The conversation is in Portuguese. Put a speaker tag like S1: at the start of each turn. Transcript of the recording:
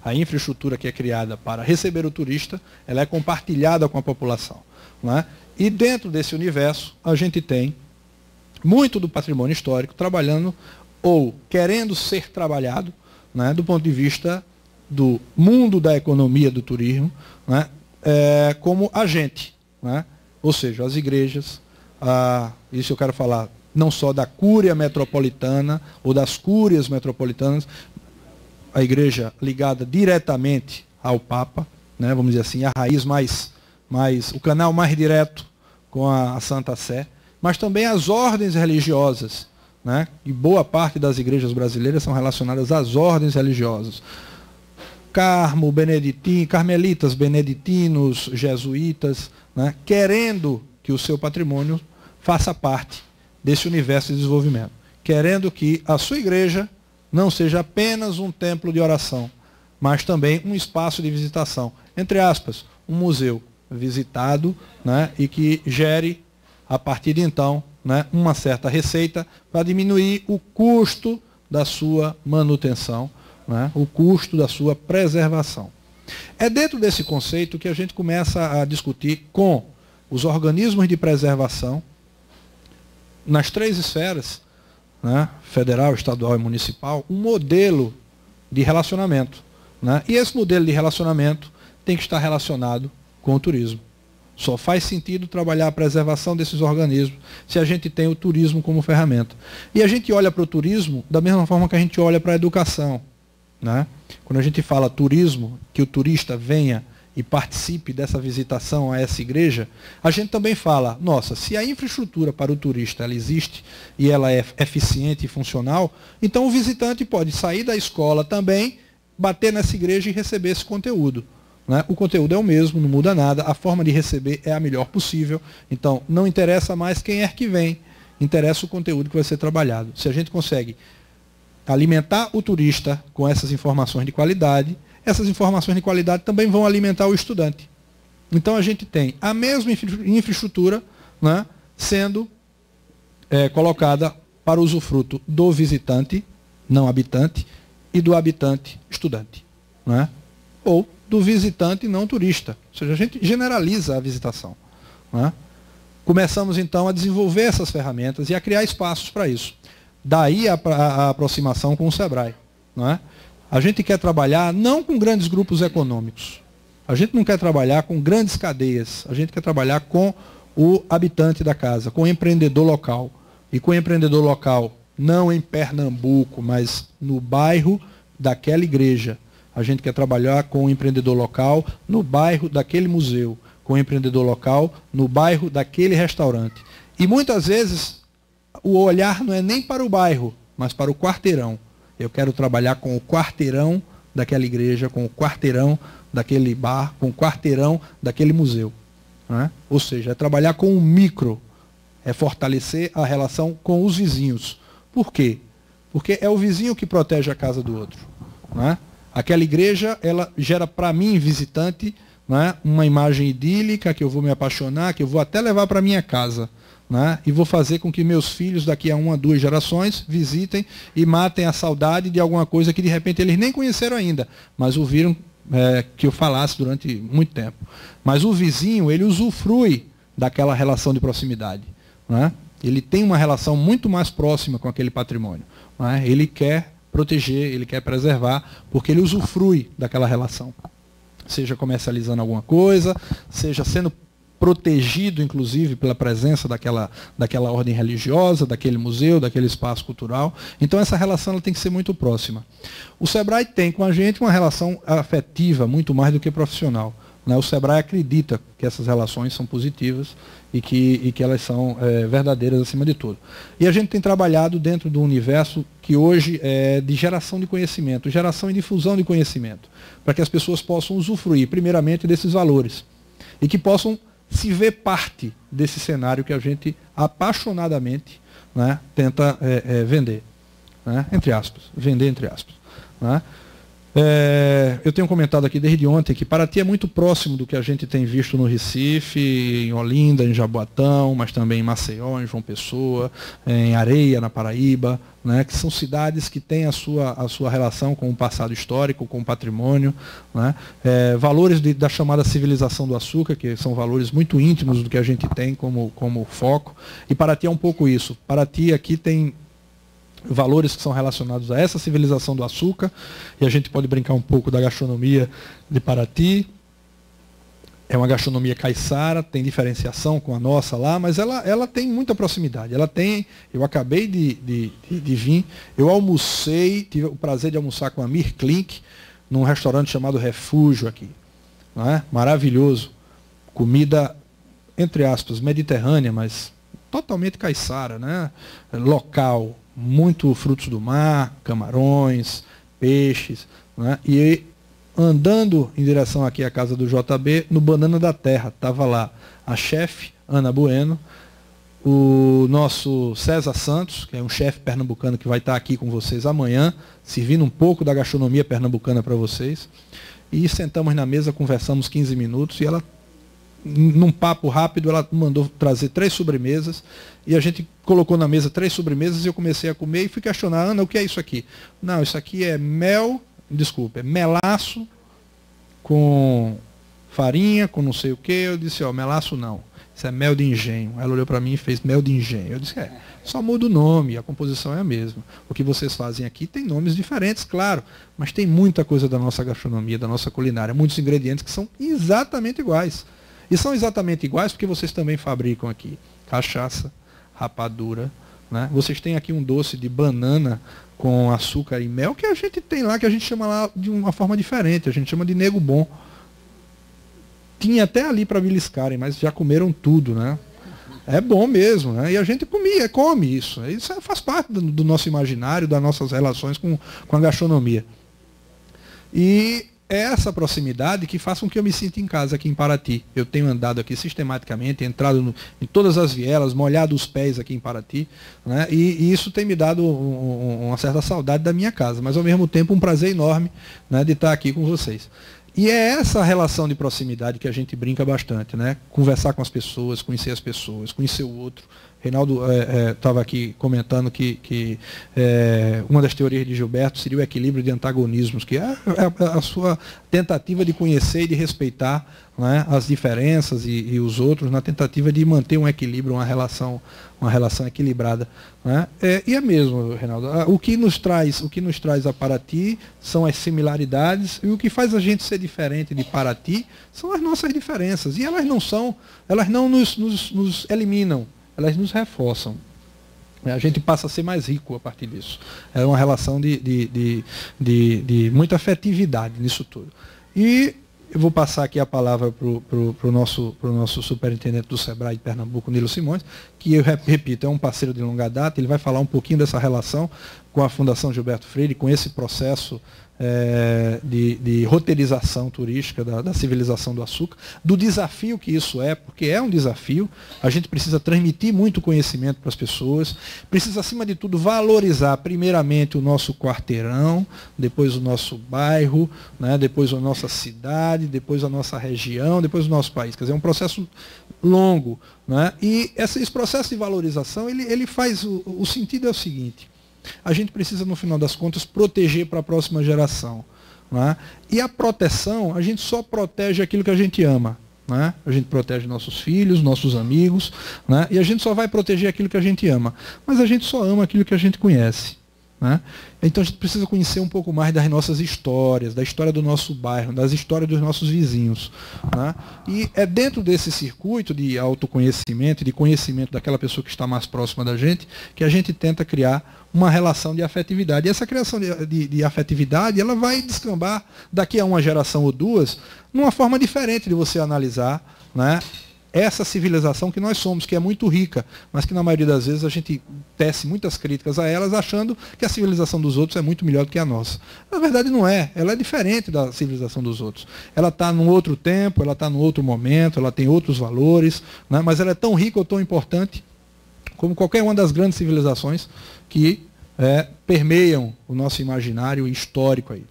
S1: A infraestrutura que é criada para receber o turista, ela é compartilhada com a população. Não é? E dentro desse universo, a gente tem muito do patrimônio histórico trabalhando ou querendo ser trabalhado, né, do ponto de vista do mundo da economia do turismo, né, como agente. Né? Ou seja, as igrejas, isso eu quero falar não só da cúria metropolitana ou das cúrias metropolitanas, a igreja ligada diretamente ao Papa, né, vamos dizer assim, a raiz o canal mais direto com a Santa Sé, mas também as ordens religiosas, né, e boa parte das igrejas brasileiras são relacionadas às ordens religiosas. Carmo, carmelitas, beneditinos, jesuítas, né, querendo que o seu patrimônio faça parte desse universo de desenvolvimento, querendo que a sua igreja não seja apenas um templo de oração, mas também um espaço de visitação, entre aspas, um museu visitado, né, e que gere, a partir de então, né, uma certa receita para diminuir o custo da sua manutenção, né, o custo da sua preservação. É dentro desse conceito que a gente começa a discutir com os organismos de preservação, nas 3 esferas, né, federal, estadual e municipal, um modelo de relacionamento. Né? E esse modelo de relacionamento tem que estar relacionado com o turismo. Só faz sentido trabalhar a preservação desses organismos se a gente tem o turismo como ferramenta. E a gente olha para o turismo da mesma forma que a gente olha para a educação. Né? Quando a gente fala turismo, que o turista venha e participe dessa visitação a essa igreja, a gente também fala, nossa, se a infraestrutura para o turista ela existe e ela é eficiente e funcional, então o visitante pode sair da escola também, bater nessa igreja e receber esse conteúdo. Né? O conteúdo é o mesmo, não muda nada, a forma de receber é a melhor possível, então não interessa mais quem é que vem, interessa o conteúdo que vai ser trabalhado. Se a gente consegue alimentar o turista com essas informações de qualidade, essas informações de qualidade também vão alimentar o estudante. Então a gente tem a mesma infraestrutura, né, sendo colocada para usufruto do visitante, não habitante, e do habitante estudante. Né? Ou do visitante não turista. Ou seja, a gente generaliza a visitação. Né? Começamos então a desenvolver essas ferramentas e a criar espaços para isso. Daí a aproximação com o SEBRAE. Né? A gente quer trabalhar não com grandes grupos econômicos. A gente não quer trabalhar com grandes cadeias. A gente quer trabalhar com o habitante da casa, com o empreendedor local. E com o empreendedor local, não em Pernambuco, mas no bairro daquela igreja. A gente quer trabalhar com o empreendedor local no bairro daquele museu, com o empreendedor local no bairro daquele restaurante. E muitas vezes o olhar não é nem para o bairro, mas para o quarteirão. Eu quero trabalhar com o quarteirão daquela igreja, com o quarteirão daquele bar, com o quarteirão daquele museu. Né? Ou seja, é trabalhar com o micro, é fortalecer a relação com os vizinhos. Por quê? Porque é o vizinho que protege a casa do outro. Né? Aquela igreja, ela gera para mim, visitante, né, uma imagem idílica, que eu vou me apaixonar, que eu vou até levar para minha casa. Né, e vou fazer com que meus filhos, daqui a 1 a 2 gerações, visitem e matem a saudade de alguma coisa que de repente eles nem conheceram ainda, mas ouviram que eu falasse durante muito tempo. Mas o vizinho, ele usufrui daquela relação de proximidade. Né? Ele tem uma relação muito mais próxima com aquele patrimônio. Né? Ele quer proteger, ele quer preservar, porque ele usufrui daquela relação. Seja comercializando alguma coisa, seja sendo protegido, inclusive, pela presença daquela ordem religiosa, daquele museu, daquele espaço cultural. Então, essa relação ela tem que ser muito próxima. O SEBRAE tem com a gente uma relação afetiva, muito mais do que profissional. Né? O SEBRAE acredita que essas relações são positivas e que elas são verdadeiras acima de tudo. E a gente tem trabalhado dentro do universo que hoje é de geração de conhecimento, geração e difusão de conhecimento, para que as pessoas possam usufruir, primeiramente, desses valores e que possam se ver parte desse cenário que a gente apaixonadamente, né, tenta vender. Né, entre aspas, vender entre aspas. Né. Eu tenho comentado aqui desde ontem que Paraty é muito próximo do que a gente tem visto no Recife, em Olinda, em Jaboatão, mas também em Maceió, em João Pessoa, em Areia, na Paraíba, né, que são cidades que têm a sua relação com o passado histórico, com o patrimônio, né, valores da chamada civilização do açúcar, que são valores muito íntimos do que a gente tem como foco, e Paraty é um pouco isso. Paraty aqui tem valores que são relacionados a essa civilização do açúcar, e a gente pode brincar um pouco da gastronomia de Paraty. É uma gastronomia caiçara, tem diferenciação com a nossa lá, mas ela tem muita proximidade. Eu acabei de vir, eu almocei, tive o prazer de almoçar com a Mir Klink, num restaurante chamado Refúgio aqui. Não é? Maravilhoso. Comida, entre aspas, mediterrânea, mas totalmente caiçara, né? Local. Muito frutos do mar, camarões, peixes, né? E andando em direção aqui à casa do JB, no Banana da Terra, estava lá a chefe, Ana Bueno, o nosso César Santos, que é um chefe pernambucano que vai estar aqui com vocês amanhã, servindo um pouco da gastronomia pernambucana para vocês, e sentamos na mesa, conversamos 15 minutos, e ela, num papo rápido, ela mandou trazer 3 sobremesas, e a gente colocou na mesa 3 sobremesas, e eu comecei a comer e fui questionar: Ana, o que é isso aqui? Não, isso aqui é melaço com farinha, com não sei o que. Eu disse: ó, melaço não, isso é mel de engenho. Ela olhou para mim e fez mel de engenho. Eu disse: só muda o nome, a composição é a mesma. O que vocês fazem aqui tem nomes diferentes, claro, mas tem muita coisa da nossa gastronomia, da nossa culinária, muitos ingredientes que são exatamente iguais. E são exatamente iguais porque vocês também fabricam aqui cachaça, rapadura, né? Vocês têm aqui um doce de banana com açúcar e mel que a gente tem lá, que a gente chama lá de uma forma diferente, a gente chama de nego bom. Tinha até ali para beliscarem, mas já comeram tudo, né? É bom mesmo, né? E a gente come isso. Isso faz parte do nosso imaginário, das nossas relações com a gastronomia. E é essa proximidade que faz com que eu me sinta em casa aqui em Paraty. Eu tenho andado aqui sistematicamente, entrado em todas as vielas, molhado os pés aqui em Paraty, né? E isso tem me dado uma certa saudade da minha casa, mas ao mesmo tempo um prazer enorme, né, de estar aqui com vocês. E é essa relação de proximidade que a gente brinca bastante, né? Conversar com as pessoas, conhecer o outro. Reinaldo estava aqui comentando que uma das teorias de Gilberto seria o equilíbrio de antagonismos, que é a sua tentativa de conhecer e de respeitar, né, as diferenças e os outros, na tentativa de manter um equilíbrio, uma relação equilibrada, né? E é mesmo, Reinaldo, o que nos traz a Paraty são as similaridades, e o que faz a gente ser diferente de Paraty são as nossas diferenças, e elas não nos eliminam, elas nos reforçam. A gente passa a ser mais rico a partir disso. É uma relação de muita afetividade nisso tudo. E eu vou passar aqui a palavra para o nosso superintendente do SEBRAE de Pernambuco, Nilo Simões, que, eu repito, é um parceiro de longa data. Ele vai falar um pouquinho dessa relação com a Fundação Gilberto Freire, com esse processo de roteirização turística da civilização do açúcar, do desafio que isso é, porque é um desafio. A gente precisa transmitir muito conhecimento para as pessoas, precisa, acima de tudo, valorizar primeiramente o nosso quarteirão, depois o nosso bairro, né, depois a nossa cidade, depois a nossa região, depois o nosso país. Quer dizer, é um processo longo, né? E esse processo de valorização, ele faz, o sentido é o seguinte: a gente precisa, no final das contas, proteger para a próxima geração, né? E a proteção, a gente só protege aquilo que a gente ama, né? A gente protege nossos filhos, nossos amigos, né? E a gente só vai proteger aquilo que a gente ama. Mas a gente só ama aquilo que a gente conhece, né? Então a gente precisa conhecer um pouco mais das nossas histórias, da história do nosso bairro, das histórias dos nossos vizinhos, né? E é dentro desse circuito de autoconhecimento, de conhecimento daquela pessoa que está mais próxima da gente, que a gente tenta criar uma relação de afetividade. E essa criação de afetividade, ela vai descambar daqui a uma geração ou duas, numa forma diferente de você analisar, né, essa civilização que nós somos, que é muito rica, mas que na maioria das vezes a gente tece muitas críticas a elas, achando que a civilização dos outros é muito melhor do que a nossa. Na verdade não é, ela é diferente da civilização dos outros. Ela está num outro tempo, ela está num outro momento, ela tem outros valores, né, mas ela é tão rica ou tão importante como qualquer uma das grandes civilizações que permeiam o nosso imaginário histórico aí.